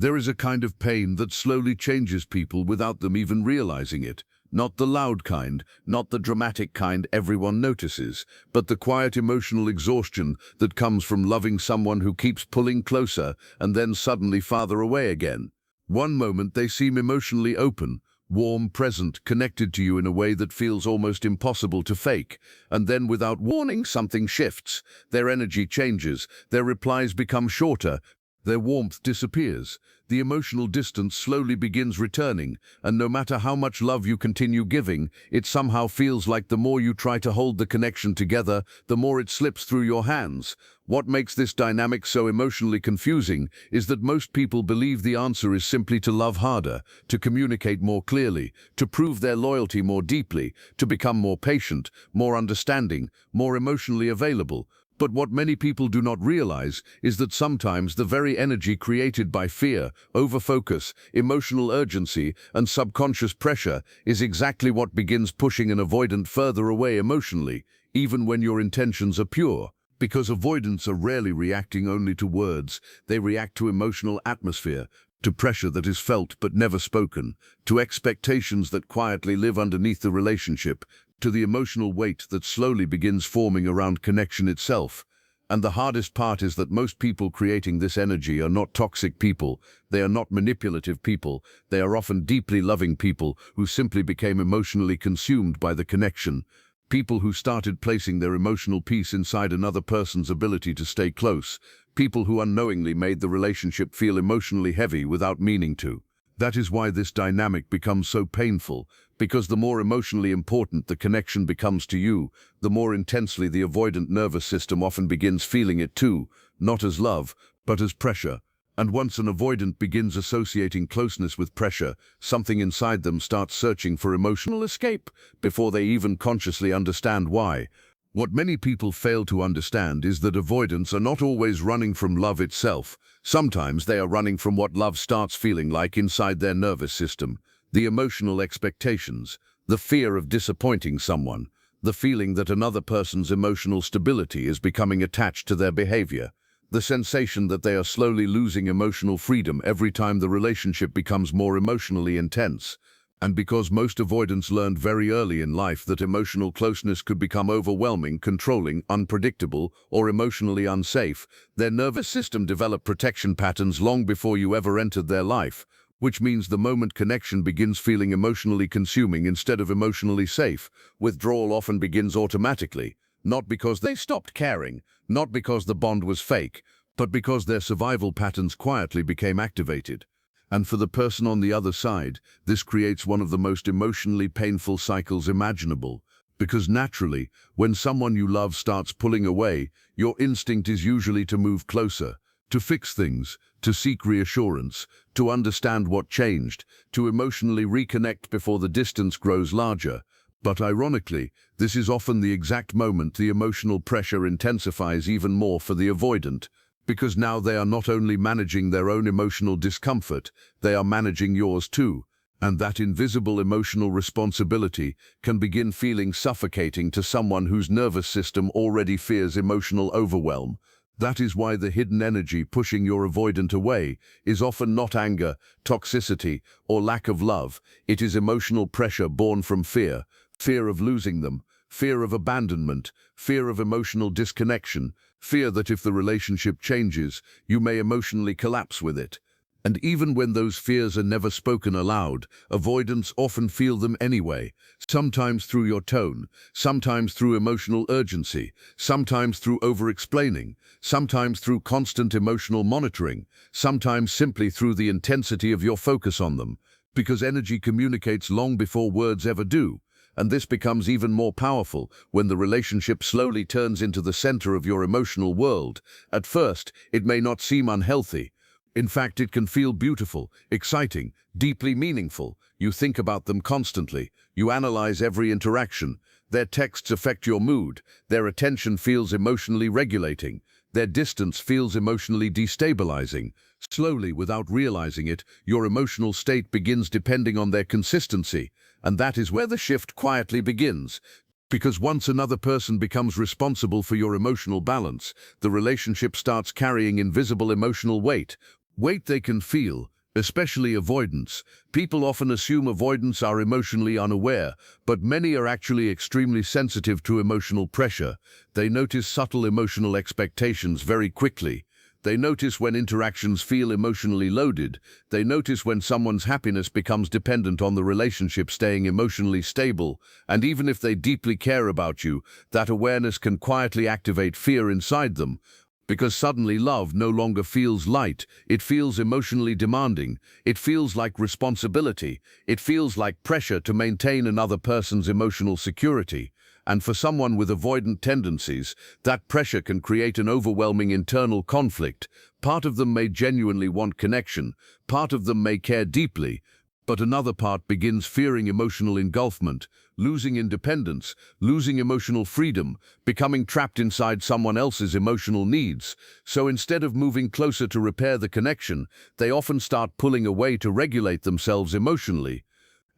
There is a kind of pain that slowly changes people without them even realizing it. Not the loud kind, not the dramatic kind everyone notices, but the quiet emotional exhaustion that comes from loving someone who keeps pulling closer and then suddenly farther away again. One moment they seem emotionally open, warm, present, connected to you in a way that feels almost impossible to fake. And then without warning, something shifts. Their energy changes, their replies become shorter, their warmth disappears. The emotional distance slowly begins returning, and no matter how much love you continue giving, it somehow feels like the more you try to hold the connection together, the more it slips through your hands. What makes this dynamic so emotionally confusing is that most people believe the answer is simply to love harder, to communicate more clearly, to prove their loyalty more deeply, to become more patient, more understanding, more emotionally available. But what many people do not realize is that sometimes the very energy created by fear, overfocus, emotional urgency, and subconscious pressure is exactly what begins pushing an avoidant further away emotionally, even when your intentions are pure. Because avoidants are rarely reacting only to words, they react to emotional atmosphere, to pressure that is felt but never spoken, to expectations that quietly live underneath the relationship, to the emotional weight that slowly begins forming around connection itself. And the hardest part is that most people creating this energy are not toxic people, they are not manipulative people, they are often deeply loving people who simply became emotionally consumed by the connection. People who started placing their emotional peace inside another person's ability to stay close. People who unknowingly made the relationship feel emotionally heavy without meaning to. That is why this dynamic becomes so painful, because the more emotionally important the connection becomes to you, the more intensely the avoidant nervous system often begins feeling it too, not as love, but as pressure. And once an avoidant begins associating closeness with pressure, something inside them starts searching for emotional escape before they even consciously understand why. What many people fail to understand is that avoidants are not always running from love itself. Sometimes they are running from what love starts feeling like inside their nervous system. The emotional expectations, the fear of disappointing someone, the feeling that another person's emotional stability is becoming attached to their behavior, the sensation that they are slowly losing emotional freedom every time the relationship becomes more emotionally intense. And because most avoidants learned very early in life that emotional closeness could become overwhelming, controlling, unpredictable, or emotionally unsafe, their nervous system developed protection patterns long before you ever entered their life, which means the moment connection begins feeling emotionally consuming instead of emotionally safe, withdrawal often begins automatically, not because they stopped caring, not because the bond was fake, but because their survival patterns quietly became activated. And for the person on the other side, this creates one of the most emotionally painful cycles imaginable. Because naturally, when someone you love starts pulling away, your instinct is usually to move closer, to fix things, to seek reassurance, to understand what changed, to emotionally reconnect before the distance grows larger. But ironically, this is often the exact moment the emotional pressure intensifies even more for the avoidant. Because now they are not only managing their own emotional discomfort, they are managing yours too. And that invisible emotional responsibility can begin feeling suffocating to someone whose nervous system already fears emotional overwhelm. That is why the hidden energy pushing your avoidant away is often not anger, toxicity, or lack of love. It is emotional pressure born from fear, fear of losing them, fear of abandonment, fear of emotional disconnection, fear that if the relationship changes, you may emotionally collapse with it. And even when those fears are never spoken aloud, avoidants often feel them anyway, sometimes through your tone, sometimes through emotional urgency, sometimes through over-explaining, sometimes through constant emotional monitoring, sometimes simply through the intensity of your focus on them, because energy communicates long before words ever do. And this becomes even more powerful when the relationship slowly turns into the center of your emotional world. At first, it may not seem unhealthy. In fact, it can feel beautiful, exciting, deeply meaningful. You think about them constantly. You analyze every interaction. Their texts affect your mood. Their attention feels emotionally regulating. Their distance feels emotionally destabilizing. Slowly, without realizing it, your emotional state begins depending on their consistency. And that is where the shift quietly begins. Because once another person becomes responsible for your emotional balance, the relationship starts carrying invisible emotional weight. Weight they can feel, especially avoidance. People often assume avoidants are emotionally unaware, but many are actually extremely sensitive to emotional pressure. They notice subtle emotional expectations very quickly. They notice when interactions feel emotionally loaded. They notice when someone's happiness becomes dependent on the relationship staying emotionally stable. And even if they deeply care about you, that awareness can quietly activate fear inside them. Because suddenly love no longer feels light, it feels emotionally demanding, it feels like responsibility, it feels like pressure to maintain another person's emotional security. And for someone with avoidant tendencies, that pressure can create an overwhelming internal conflict. Part of them may genuinely want connection, part of them may care deeply, but another part begins fearing emotional engulfment, losing independence, losing emotional freedom, becoming trapped inside someone else's emotional needs. So instead of moving closer to repair the connection, they often start pulling away to regulate themselves emotionally.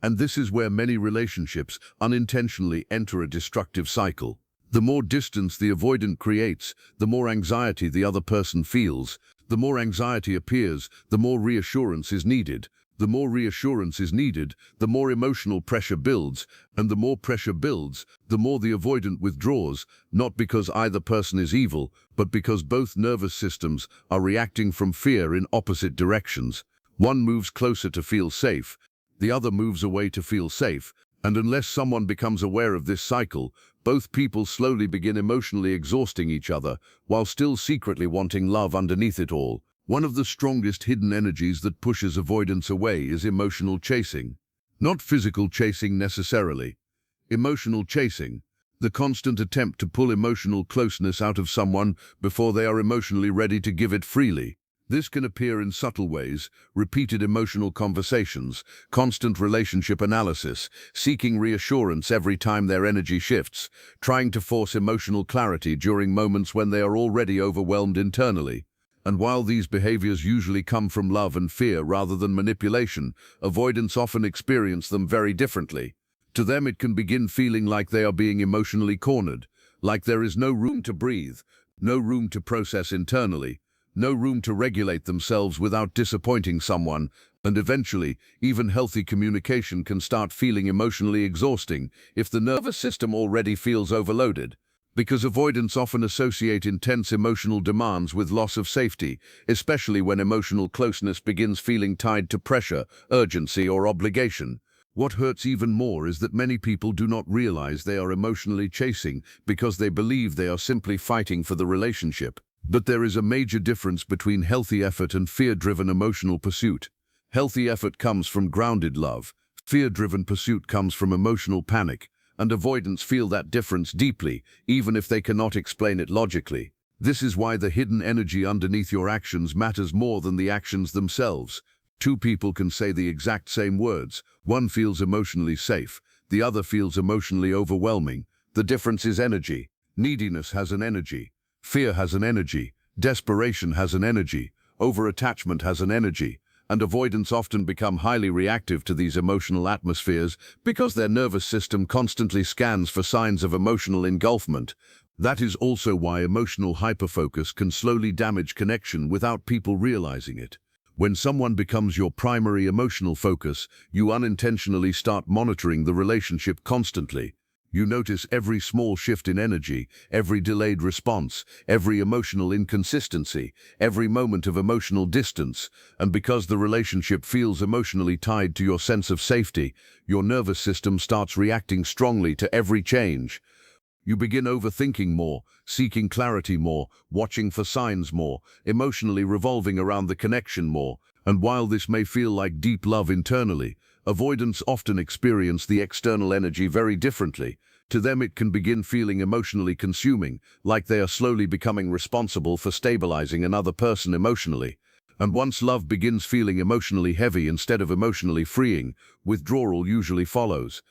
And this is where many relationships unintentionally enter a destructive cycle. The more distance the avoidant creates, the more anxiety the other person feels. The more anxiety appears, the more reassurance is needed. The more reassurance is needed, the more emotional pressure builds, and the more pressure builds, the more the avoidant withdraws, not because either person is evil, but because both nervous systems are reacting from fear in opposite directions. One moves closer to feel safe, the other moves away to feel safe, and unless someone becomes aware of this cycle, both people slowly begin emotionally exhausting each other, while still secretly wanting love underneath it all. One of the strongest hidden energies that pushes avoidance away is emotional chasing. Not physical chasing necessarily. Emotional chasing, the constant attempt to pull emotional closeness out of someone before they are emotionally ready to give it freely. This can appear in subtle ways: repeated emotional conversations, constant relationship analysis, seeking reassurance every time their energy shifts, trying to force emotional clarity during moments when they are already overwhelmed internally. And while these behaviors usually come from love and fear rather than manipulation, avoidants often experience them very differently. To them, it can begin feeling like they are being emotionally cornered, like there is no room to breathe, no room to process internally, no room to regulate themselves without disappointing someone, and eventually, even healthy communication can start feeling emotionally exhausting if the nervous system already feels overloaded. Because avoidants often associate intense emotional demands with loss of safety, especially when emotional closeness begins feeling tied to pressure, urgency, or obligation. What hurts even more is that many people do not realize they are emotionally chasing because they believe they are simply fighting for the relationship. But there is a major difference between healthy effort and fear-driven emotional pursuit. Healthy effort comes from grounded love. Fear-driven pursuit comes from emotional panic. And avoidants feel that difference deeply, even if they cannot explain it logically. This is why the hidden energy underneath your actions matters more than the actions themselves. Two people can say the exact same words. One feels emotionally safe, the other feels emotionally overwhelming. The difference is energy. Neediness has an energy. Fear has an energy. Desperation has an energy. Over-attachment has an energy. And avoidants often become highly reactive to these emotional atmospheres because their nervous system constantly scans for signs of emotional engulfment. That is also why emotional hyperfocus can slowly damage connection without people realizing it. When someone becomes your primary emotional focus, you unintentionally start monitoring the relationship constantly. You notice every small shift in energy, every delayed response, every emotional inconsistency, every moment of emotional distance, and because the relationship feels emotionally tied to your sense of safety, your nervous system starts reacting strongly to every change. You begin overthinking more, seeking clarity more, watching for signs more, emotionally revolving around the connection more. And while this may feel like deep love internally, avoidants often experience the external energy very differently. To them, it can begin feeling emotionally consuming, like they are slowly becoming responsible for stabilizing another person emotionally. And once love begins feeling emotionally heavy instead of emotionally freeing, withdrawal usually follows.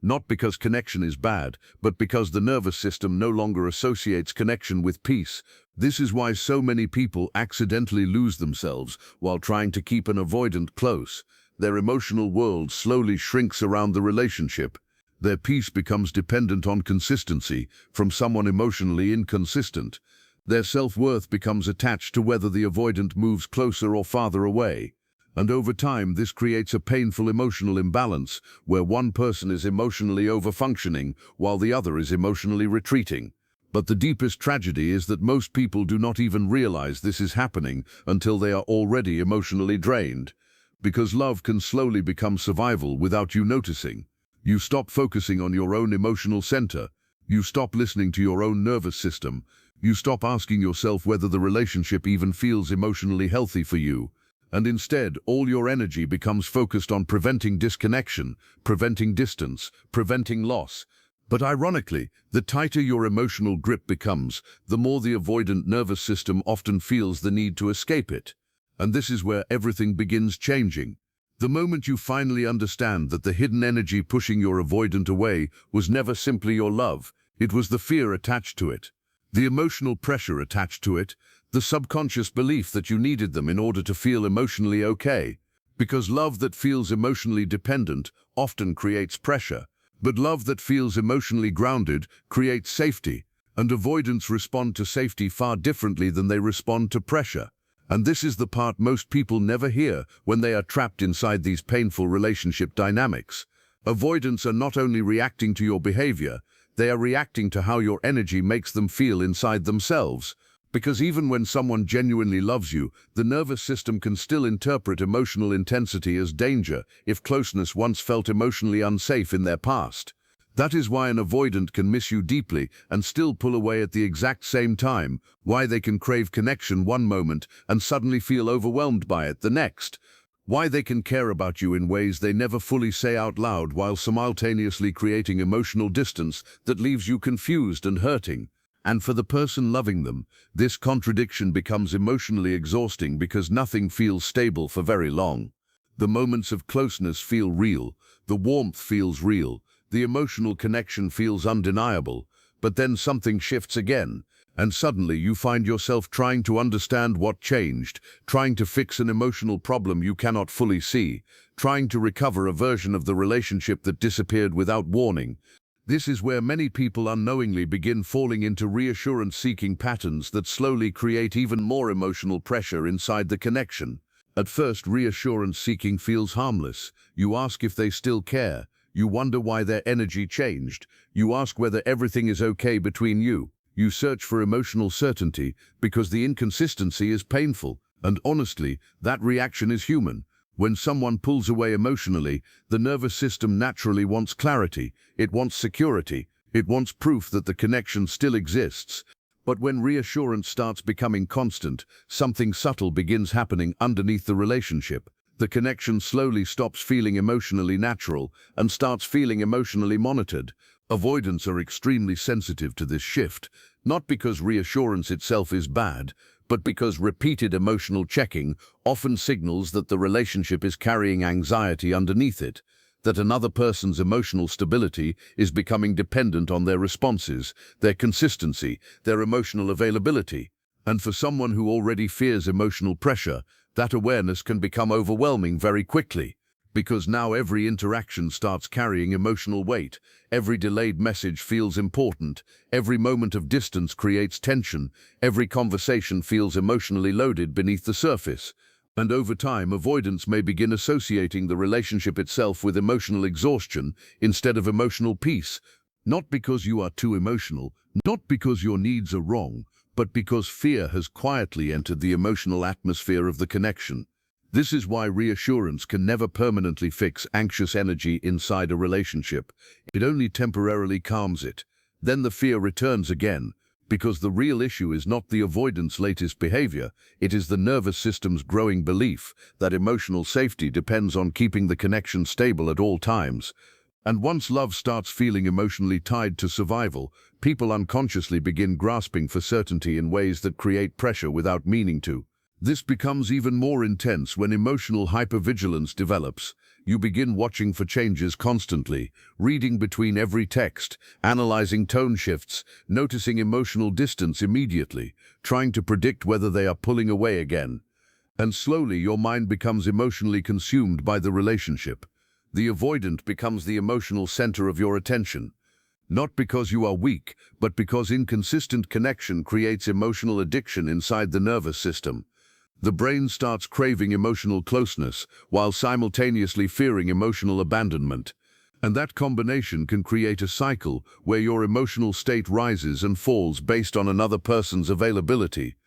Not because connection is bad, but because the nervous system no longer associates connection with peace. This is why so many people accidentally lose themselves while trying to keep an avoidant close. Their emotional world slowly shrinks around the relationship. Their peace becomes dependent on consistency from someone emotionally inconsistent. Their self-worth becomes attached to whether the avoidant moves closer or farther away. And over time, this creates a painful emotional imbalance where one person is emotionally overfunctioning while the other is emotionally retreating. But the deepest tragedy is that most people do not even realize this is happening until they are already emotionally drained. Because love can slowly become survival without you noticing. You stop focusing on your own emotional center. You stop listening to your own nervous system. You stop asking yourself whether the relationship even feels emotionally healthy for you. And instead, all your energy becomes focused on preventing disconnection, preventing distance, preventing loss. But ironically, the tighter your emotional grip becomes, the more the avoidant nervous system often feels the need to escape it. And this is where everything begins changing. The moment you finally understand that the hidden energy pushing your avoidant away was never simply your love, it was the fear attached to it, the emotional pressure attached to it, the subconscious belief that you needed them in order to feel emotionally okay. Because love that feels emotionally dependent often creates pressure, but love that feels emotionally grounded creates safety, and avoidants respond to safety far differently than they respond to pressure. And this is the part most people never hear when they are trapped inside these painful relationship dynamics. Avoidants are not only reacting to your behavior, they are reacting to how your energy makes them feel inside themselves. Because even when someone genuinely loves you, the nervous system can still interpret emotional intensity as danger if closeness once felt emotionally unsafe in their past. That is why an avoidant can miss you deeply and still pull away at the exact same time, why they can crave connection one moment and suddenly feel overwhelmed by it the next, why they can care about you in ways they never fully say out loud while simultaneously creating emotional distance that leaves you confused and hurting. And for the person loving them, this contradiction becomes emotionally exhausting because nothing feels stable for very long. The moments of closeness feel real, the warmth feels real, the emotional connection feels undeniable, but then something shifts again, and suddenly you find yourself trying to understand what changed, trying to fix an emotional problem you cannot fully see, trying to recover a version of the relationship that disappeared without warning. This is where many people unknowingly begin falling into reassurance-seeking patterns that slowly create even more emotional pressure inside the connection. At first, reassurance-seeking feels harmless. You ask if they still care. You wonder why their energy changed. You ask whether everything is okay between you. You search for emotional certainty because the inconsistency is painful. And honestly, that reaction is human. When someone pulls away emotionally, the nervous system naturally wants clarity, it wants security, it wants proof that the connection still exists. But when reassurance starts becoming constant, something subtle begins happening underneath the relationship. The connection slowly stops feeling emotionally natural and starts feeling emotionally monitored. Avoidants are extremely sensitive to this shift, not because reassurance itself is bad, but because repeated emotional checking often signals that the relationship is carrying anxiety underneath it, that another person's emotional stability is becoming dependent on their responses, their consistency, their emotional availability. And for someone who already fears emotional pressure, that awareness can become overwhelming very quickly. Because now every interaction starts carrying emotional weight, every delayed message feels important, every moment of distance creates tension, every conversation feels emotionally loaded beneath the surface. And over time, avoidants may begin associating the relationship itself with emotional exhaustion instead of emotional peace. Not because you are too emotional, not because your needs are wrong, but because fear has quietly entered the emotional atmosphere of the connection. This is why reassurance can never permanently fix anxious energy inside a relationship. It only temporarily calms it. Then the fear returns again, because the real issue is not the avoidant's latest behavior, it is the nervous system's growing belief that emotional safety depends on keeping the connection stable at all times. And once love starts feeling emotionally tied to survival, people unconsciously begin grasping for certainty in ways that create pressure without meaning to. This becomes even more intense when emotional hypervigilance develops. You begin watching for changes constantly, reading between every text, analyzing tone shifts, noticing emotional distance immediately, trying to predict whether they are pulling away again. And slowly your mind becomes emotionally consumed by the relationship. The avoidant becomes the emotional center of your attention. Not because you are weak, but because inconsistent connection creates emotional addiction inside the nervous system. The brain starts craving emotional closeness while simultaneously fearing emotional abandonment. And that combination can create a cycle where your emotional state rises and falls based on another person's availability.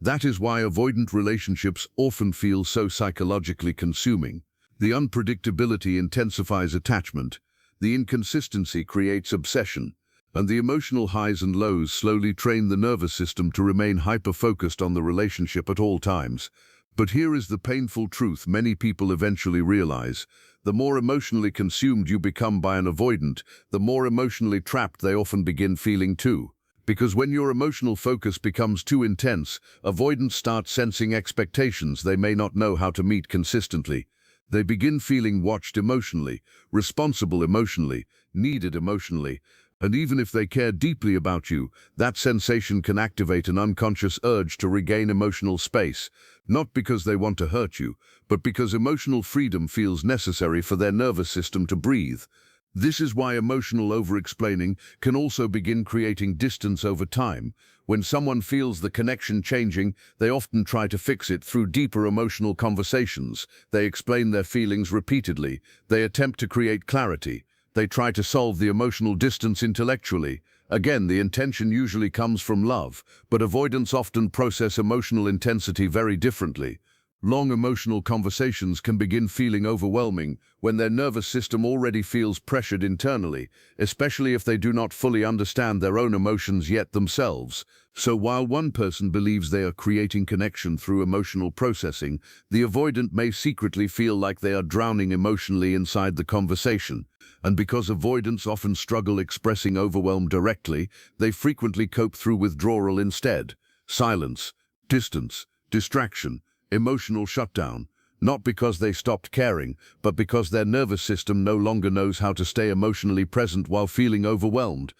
That is why avoidant relationships often feel so psychologically consuming. The unpredictability intensifies attachment, the inconsistency creates obsession, and the emotional highs and lows slowly train the nervous system to remain hyper-focused on the relationship at all times. But here is the painful truth many people eventually realize. The more emotionally consumed you become by an avoidant, the more emotionally trapped they often begin feeling too. Because when your emotional focus becomes too intense, avoidants start sensing expectations they may not know how to meet consistently. They begin feeling watched emotionally, responsible emotionally, needed emotionally, and even if they care deeply about you, that sensation can activate an unconscious urge to regain emotional space, not because they want to hurt you, but because emotional freedom feels necessary for their nervous system to breathe. This is why emotional over-explaining can also begin creating distance over time. When someone feels the connection changing, they often try to fix it through deeper emotional conversations. They explain their feelings repeatedly. They attempt to create clarity. They try to solve the emotional distance intellectually. Again, the intention usually comes from love, but avoidants often process emotional intensity very differently. Long emotional conversations can begin feeling overwhelming when their nervous system already feels pressured internally, especially if they do not fully understand their own emotions yet themselves. So while one person believes they are creating connection through emotional processing, the avoidant may secretly feel like they are drowning emotionally inside the conversation. And because avoidants often struggle expressing overwhelm directly, they frequently cope through withdrawal instead. Silence, distance, distraction, emotional shutdown, not because they stopped caring, but because their nervous system no longer knows how to stay emotionally present while feeling overwhelmed.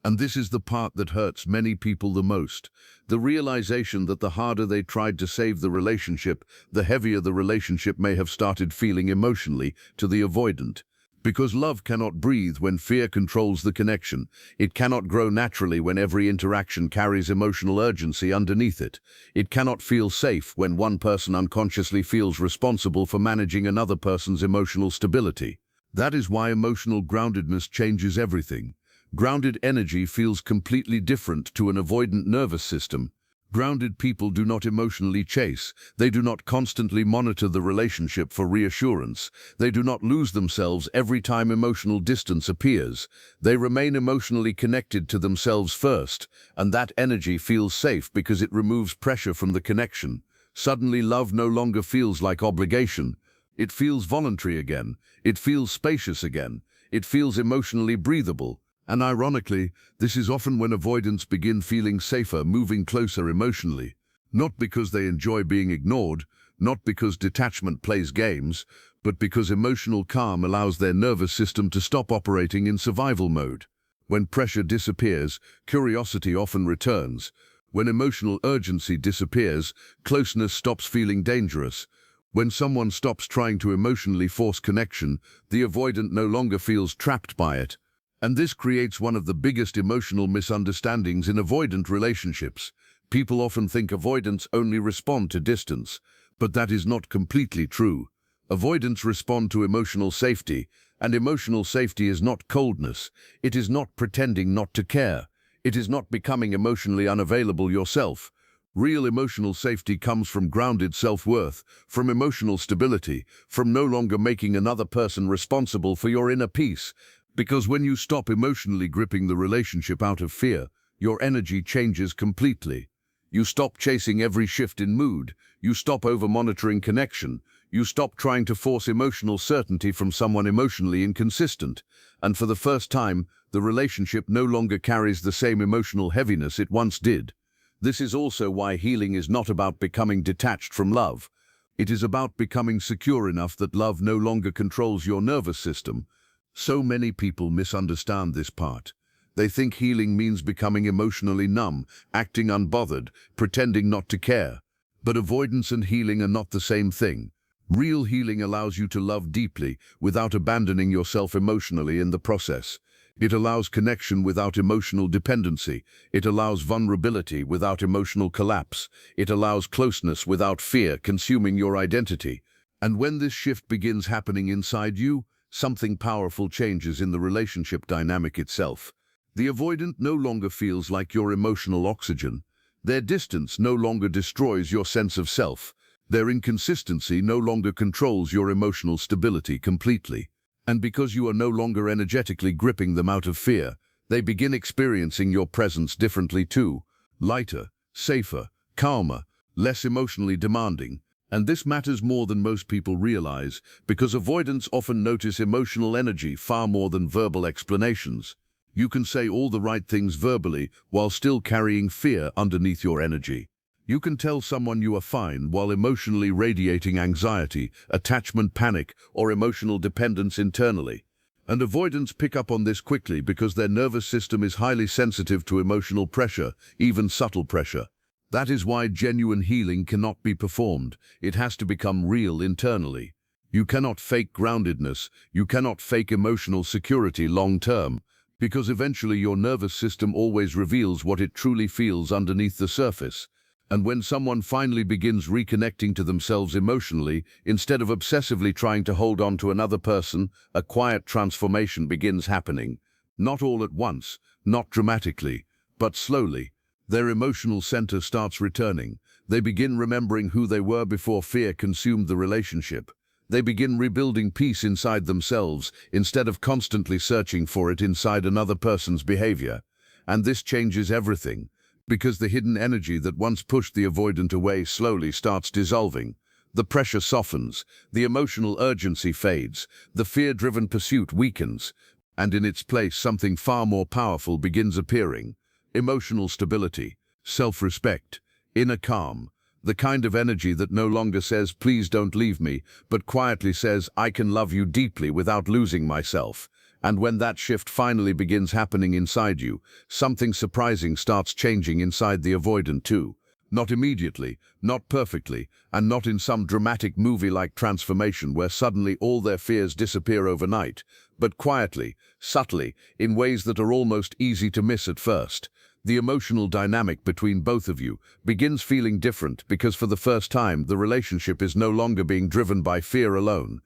And this is the part that hurts many people the most. The realization that the harder they tried to save the relationship, the heavier the relationship may have started feeling emotionally to the avoidant. Because love cannot breathe when fear controls the connection. It cannot grow naturally when every interaction carries emotional urgency underneath it. It cannot feel safe when one person unconsciously feels responsible for managing another person's emotional stability. That is why emotional groundedness changes everything. Grounded energy feels completely different to an avoidant nervous system. Grounded people do not emotionally chase. They do not constantly monitor the relationship for reassurance. They do not lose themselves every time emotional distance appears. They remain emotionally connected to themselves first, and that energy feels safe because it removes pressure from the connection. Suddenly, love no longer feels like obligation. It feels voluntary again. It feels spacious again. It feels emotionally breathable. And ironically, this is often when avoidants begin feeling safer, moving closer emotionally. Not because they enjoy being ignored, not because detachment plays games, but because emotional calm allows their nervous system to stop operating in survival mode. When pressure disappears, curiosity often returns. When emotional urgency disappears, closeness stops feeling dangerous. When someone stops trying to emotionally force connection, the avoidant no longer feels trapped by it. And this creates one of the biggest emotional misunderstandings in avoidant relationships. People often think avoidants only respond to distance, but that is not completely true. Avoidants respond to emotional safety, and emotional safety is not coldness. It is not pretending not to care. It is not becoming emotionally unavailable yourself. Real emotional safety comes from grounded self-worth, from emotional stability, from no longer making another person responsible for your inner peace. Because when you stop emotionally gripping the relationship out of fear, your energy changes completely. You stop chasing every shift in mood. You stop over-monitoring connection. You stop trying to force emotional certainty from someone emotionally inconsistent. And for the first time, the relationship no longer carries the same emotional heaviness it once did. This is also why healing is not about becoming detached from love. It is about becoming secure enough that love no longer controls your nervous system. So many people misunderstand this part. They think healing means becoming emotionally numb, acting unbothered, pretending not to care. But avoidance and healing are not the same thing. Real healing allows you to love deeply without abandoning yourself emotionally in the process. It allows connection without emotional dependency. It allows vulnerability without emotional collapse. It allows closeness without fear consuming your identity. And when this shift begins happening inside you, something powerful changes in the relationship dynamic itself. The avoidant no longer feels like your emotional oxygen. Their distance no longer destroys your sense of self. Their inconsistency no longer controls your emotional stability completely. And because you are no longer energetically gripping them out of fear, they begin experiencing your presence differently too. Lighter, safer, calmer, less emotionally demanding. And this matters more than most people realize, because avoidants often notice emotional energy far more than verbal explanations. You can say all the right things verbally while still carrying fear underneath your energy. You can tell someone you are fine while emotionally radiating anxiety, attachment panic, or emotional dependence internally. And avoidants pick up on this quickly because their nervous system is highly sensitive to emotional pressure, even subtle pressure. That is why genuine healing cannot be performed. It has to become real internally. You cannot fake groundedness. You cannot fake emotional security long-term, because eventually your nervous system always reveals what it truly feels underneath the surface. And when someone finally begins reconnecting to themselves emotionally, instead of obsessively trying to hold on to another person, a quiet transformation begins happening. Not all at once, not dramatically, but slowly. Their emotional center starts returning. They begin remembering who they were before fear consumed the relationship. They begin rebuilding peace inside themselves instead of constantly searching for it inside another person's behavior. And this changes everything, because the hidden energy that once pushed the avoidant away slowly starts dissolving. The pressure softens, the emotional urgency fades, the fear-driven pursuit weakens, and in its place something far more powerful begins appearing. Emotional stability, self-respect, inner calm, the kind of energy that no longer says, "Please don't leave me," but quietly says, "I can love you deeply without losing myself." And when that shift finally begins happening inside you, something surprising starts changing inside the avoidant too. Not immediately, not perfectly, and not in some dramatic movie-like transformation where suddenly all their fears disappear overnight, but quietly, subtly, in ways that are almost easy to miss at first. The emotional dynamic between both of you begins feeling different because for the first time the relationship is no longer being driven by fear alone.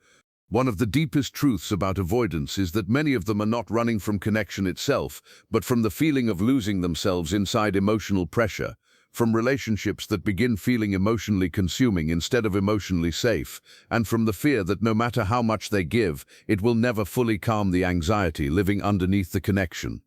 One of the deepest truths about avoidance is that many of them are not running from connection itself, but from the feeling of losing themselves inside emotional pressure, from relationships that begin feeling emotionally consuming instead of emotionally safe, and from the fear that no matter how much they give, it will never fully calm the anxiety living underneath the connection.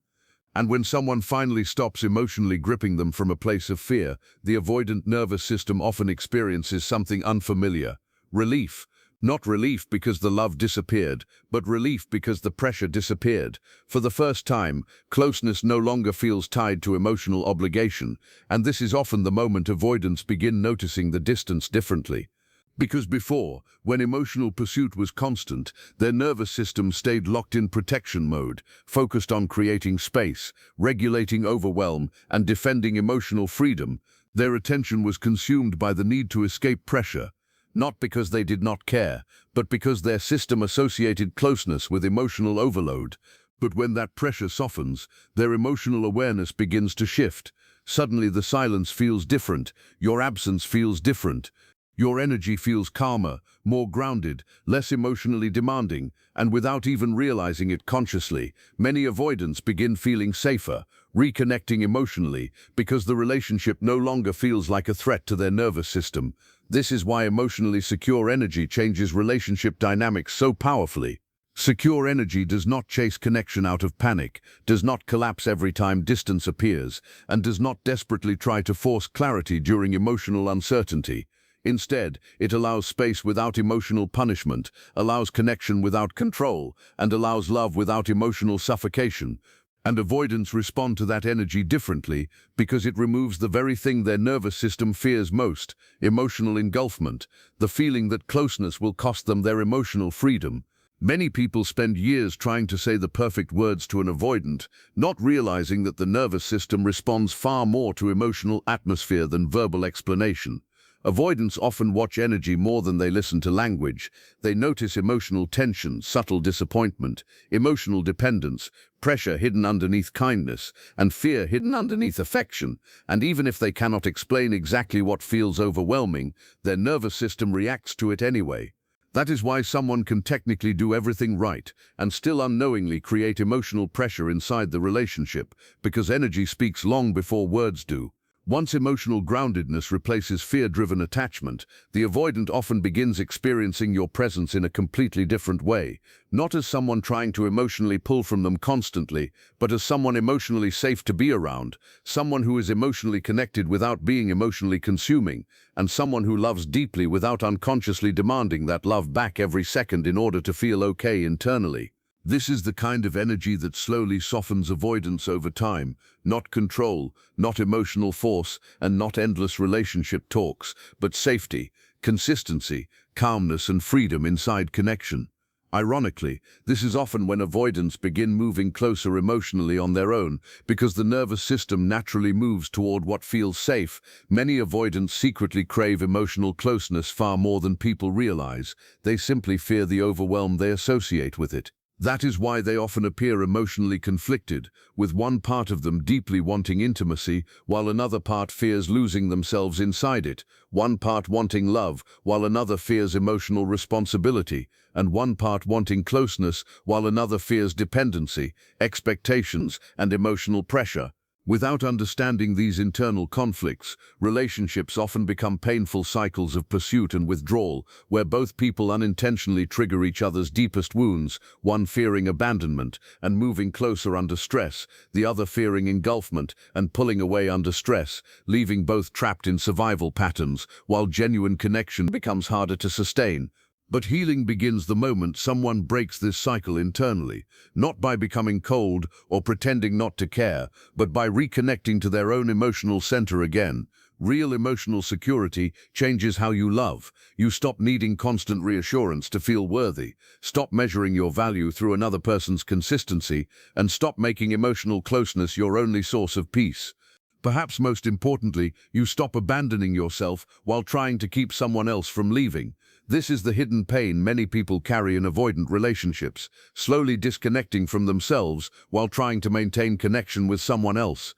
And when someone finally stops emotionally gripping them from a place of fear, the avoidant nervous system often experiences something unfamiliar: relief. Not relief because the love disappeared, but relief because the pressure disappeared. For the first time, closeness no longer feels tied to emotional obligation, and this is often the moment avoidants begin noticing the distance differently. Because before, when emotional pursuit was constant, their nervous system stayed locked in protection mode, focused on creating space, regulating overwhelm, and defending emotional freedom. Their attention was consumed by the need to escape pressure, not because they did not care, but because their system associated closeness with emotional overload. But when that pressure softens, their emotional awareness begins to shift. Suddenly the silence feels different, your absence feels different. Your energy feels calmer, more grounded, less emotionally demanding, and without even realizing it consciously, many avoidants begin feeling safer, reconnecting emotionally, because the relationship no longer feels like a threat to their nervous system. This is why emotionally secure energy changes relationship dynamics so powerfully. Secure energy does not chase connection out of panic, does not collapse every time distance appears, and does not desperately try to force clarity during emotional uncertainty. Instead, it allows space without emotional punishment, allows connection without control, and allows love without emotional suffocation. And avoidants respond to that energy differently because it removes the very thing their nervous system fears most: emotional engulfment, the feeling that closeness will cost them their emotional freedom. Many people spend years trying to say the perfect words to an avoidant, not realizing that the nervous system responds far more to emotional atmosphere than verbal explanation. Avoidants often watch energy more than they listen to language. They notice emotional tension, subtle disappointment, emotional dependence, pressure hidden underneath kindness, and fear hidden underneath affection. And even if they cannot explain exactly what feels overwhelming, their nervous system reacts to it anyway. That is why someone can technically do everything right and still unknowingly create emotional pressure inside the relationship, because energy speaks long before words do. Once emotional groundedness replaces fear-driven attachment, the avoidant often begins experiencing your presence in a completely different way, not as someone trying to emotionally pull from them constantly, but as someone emotionally safe to be around, someone who is emotionally connected without being emotionally consuming, and someone who loves deeply without unconsciously demanding that love back every second in order to feel okay internally. This is the kind of energy that slowly softens avoidance over time, not control, not emotional force, and not endless relationship talks, but safety, consistency, calmness, and freedom inside connection. Ironically, this is often when avoidants begin moving closer emotionally on their own, because the nervous system naturally moves toward what feels safe. Many avoidants secretly crave emotional closeness far more than people realize. They simply fear the overwhelm they associate with it. That is why they often appear emotionally conflicted, with one part of them deeply wanting intimacy, while another part fears losing themselves inside it, one part wanting love, while another fears emotional responsibility, and one part wanting closeness, while another fears dependency, expectations, and emotional pressure. Without understanding these internal conflicts, relationships often become painful cycles of pursuit and withdrawal, where both people unintentionally trigger each other's deepest wounds, one fearing abandonment and moving closer under stress, the other fearing engulfment and pulling away under stress, leaving both trapped in survival patterns, while genuine connection becomes harder to sustain. But healing begins the moment someone breaks this cycle internally, not by becoming cold or pretending not to care, but by reconnecting to their own emotional center again. Real emotional security changes how you love. You stop needing constant reassurance to feel worthy, stop measuring your value through another person's consistency, and stop making emotional closeness your only source of peace. Perhaps most importantly, you stop abandoning yourself while trying to keep someone else from leaving. This is the hidden pain many people carry in avoidant relationships, slowly disconnecting from themselves while trying to maintain connection with someone else.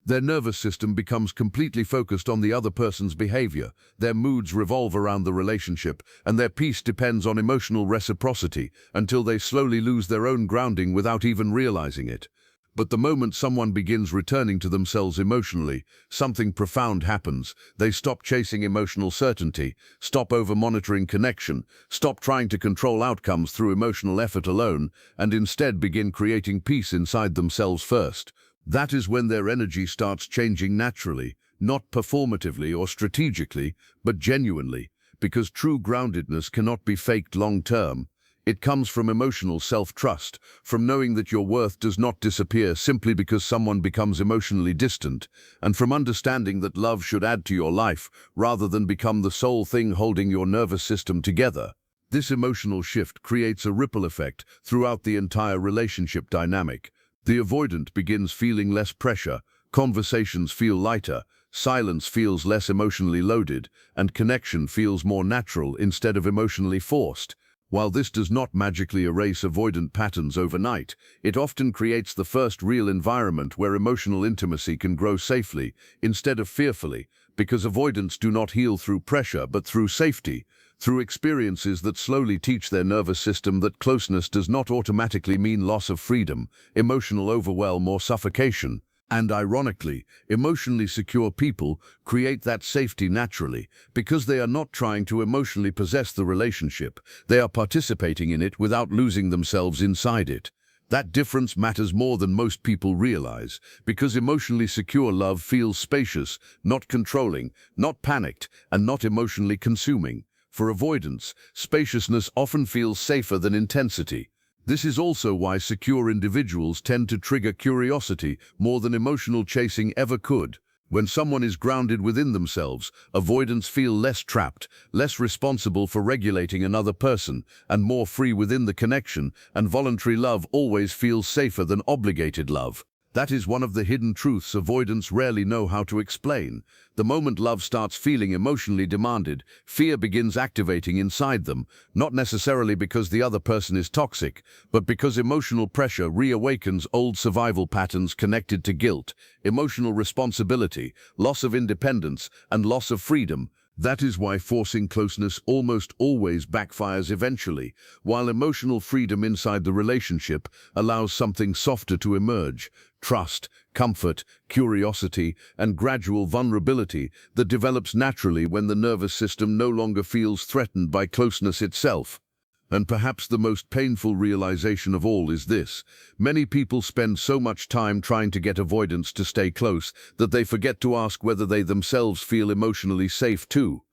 Their nervous system becomes completely focused on the other person's behavior, their moods revolve around the relationship, and their peace depends on emotional reciprocity until they slowly lose their own grounding without even realizing it. But the moment someone begins returning to themselves emotionally, something profound happens. They stop chasing emotional certainty, stop over-monitoring connection, stop trying to control outcomes through emotional effort alone, and instead begin creating peace inside themselves first. That is when their energy starts changing naturally, not performatively or strategically, but genuinely, because true groundedness cannot be faked long-term. It comes from emotional self-trust, from knowing that your worth does not disappear simply because someone becomes emotionally distant, and from understanding that love should add to your life rather than become the sole thing holding your nervous system together. This emotional shift creates a ripple effect throughout the entire relationship dynamic. The avoidant begins feeling less pressure, conversations feel lighter, silence feels less emotionally loaded, and connection feels more natural instead of emotionally forced. While this does not magically erase avoidant patterns overnight, it often creates the first real environment where emotional intimacy can grow safely, instead of fearfully, because avoidants do not heal through pressure but through safety, through experiences that slowly teach their nervous system that closeness does not automatically mean loss of freedom, emotional overwhelm, or suffocation. And ironically, emotionally secure people create that safety naturally because they are not trying to emotionally possess the relationship. They are participating in it without losing themselves inside it. That difference matters more than most people realize, because emotionally secure love feels spacious, not controlling, not panicked, and not emotionally consuming. For avoidance, spaciousness often feels safer than intensity. This is also why secure individuals tend to trigger curiosity more than emotional chasing ever could. When someone is grounded within themselves, avoidants feel less trapped, less responsible for regulating another person, and more free within the connection, and voluntary love always feels safer than obligated love. That is one of the hidden truths avoidants rarely know how to explain. The moment love starts feeling emotionally demanded, fear begins activating inside them, not necessarily because the other person is toxic, but because emotional pressure reawakens old survival patterns connected to guilt, emotional responsibility, loss of independence, and loss of freedom. That is why forcing closeness almost always backfires eventually, while emotional freedom inside the relationship allows something softer to emerge: trust, comfort, curiosity, and gradual vulnerability that develops naturally when the nervous system no longer feels threatened by closeness itself. And perhaps the most painful realization of all is this: many people spend so much time trying to get avoidance to stay close that they forget to ask whether they themselves feel emotionally safe too.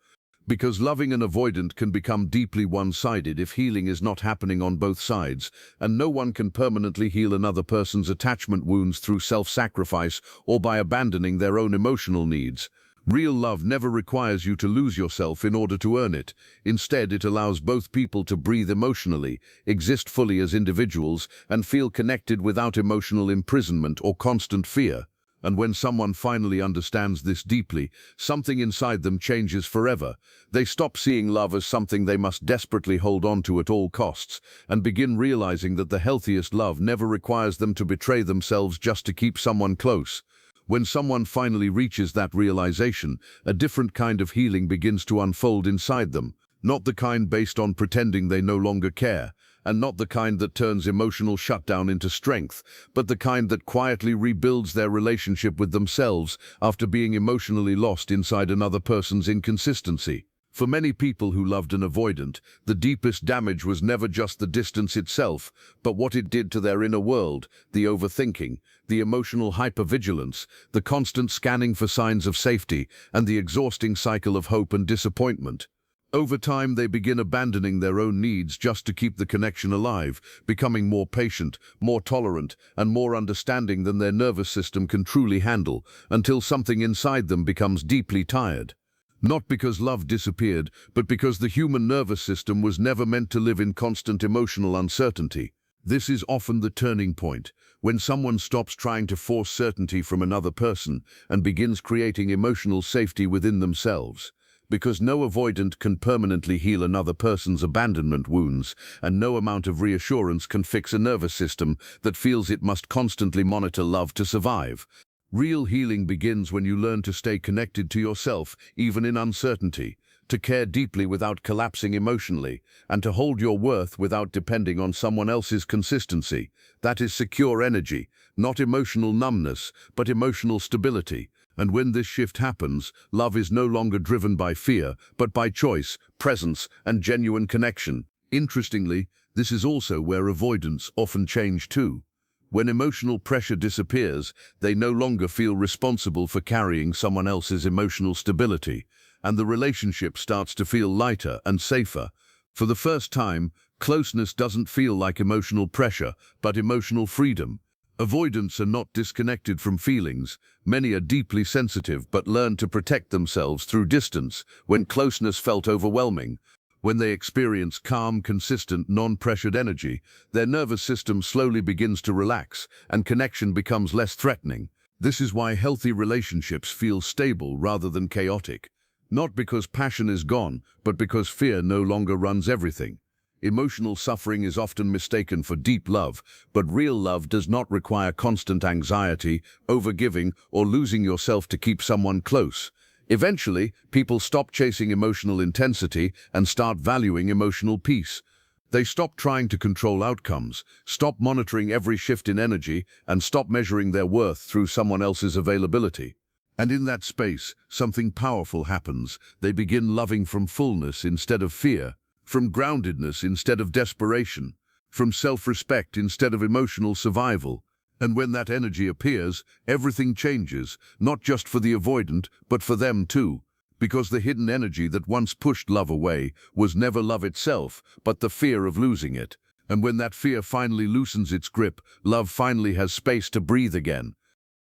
Because loving an avoidant can become deeply one-sided if healing is not happening on both sides, and no one can permanently heal another person's attachment wounds through self-sacrifice or by abandoning their own emotional needs. Real love never requires you to lose yourself in order to earn it. Instead, it allows both people to breathe emotionally, exist fully as individuals, and feel connected without emotional imprisonment or constant fear. And when someone finally understands this deeply, something inside them changes forever. They stop seeing love as something they must desperately hold on to at all costs, and begin realizing that the healthiest love never requires them to betray themselves just to keep someone close. When someone finally reaches that realization, a different kind of healing begins to unfold inside them. Not the kind based on pretending they no longer care, and not the kind that turns emotional shutdown into strength, but the kind that quietly rebuilds their relationship with themselves after being emotionally lost inside another person's inconsistency. For many people who loved an avoidant, the deepest damage was never just the distance itself, but what it did to their inner world: the overthinking, the emotional hypervigilance, the constant scanning for signs of safety, and the exhausting cycle of hope and disappointment. Over time, they begin abandoning their own needs just to keep the connection alive, becoming more patient, more tolerant, and more understanding than their nervous system can truly handle, until something inside them becomes deeply tired. Not because love disappeared, but because the human nervous system was never meant to live in constant emotional uncertainty. This is often the turning point, when someone stops trying to force certainty from another person and begins creating emotional safety within themselves. Because no avoidant can permanently heal another person's abandonment wounds, and no amount of reassurance can fix a nervous system that feels it must constantly monitor love to survive. Real healing begins when you learn to stay connected to yourself, even in uncertainty, to care deeply without collapsing emotionally, and to hold your worth without depending on someone else's consistency. That is secure energy, not emotional numbness, but emotional stability. And when this shift happens, love is no longer driven by fear, but by choice, presence, and genuine connection. Interestingly, this is also where avoidants often change too. When emotional pressure disappears, they no longer feel responsible for carrying someone else's emotional stability, and the relationship starts to feel lighter and safer. For the first time, closeness doesn't feel like emotional pressure, but emotional freedom. Avoidants are not disconnected from feelings. Many are deeply sensitive but learn to protect themselves through distance when closeness felt overwhelming. When they experience calm, consistent, non-pressured energy, their nervous system slowly begins to relax and connection becomes less threatening. This is why healthy relationships feel stable rather than chaotic. Not because passion is gone, but because fear no longer runs everything. Emotional suffering is often mistaken for deep love, but real love does not require constant anxiety, overgiving, or losing yourself to keep someone close. Eventually, people stop chasing emotional intensity and start valuing emotional peace. They stop trying to control outcomes, stop monitoring every shift in energy, and stop measuring their worth through someone else's availability. And in that space, something powerful happens. They begin loving from fullness instead of fear, from groundedness instead of desperation, from self-respect instead of emotional survival. And when that energy appears, everything changes, not just for the avoidant, but for them too. Because the hidden energy that once pushed love away was never love itself, but the fear of losing it. And when that fear finally loosens its grip, love finally has space to breathe again.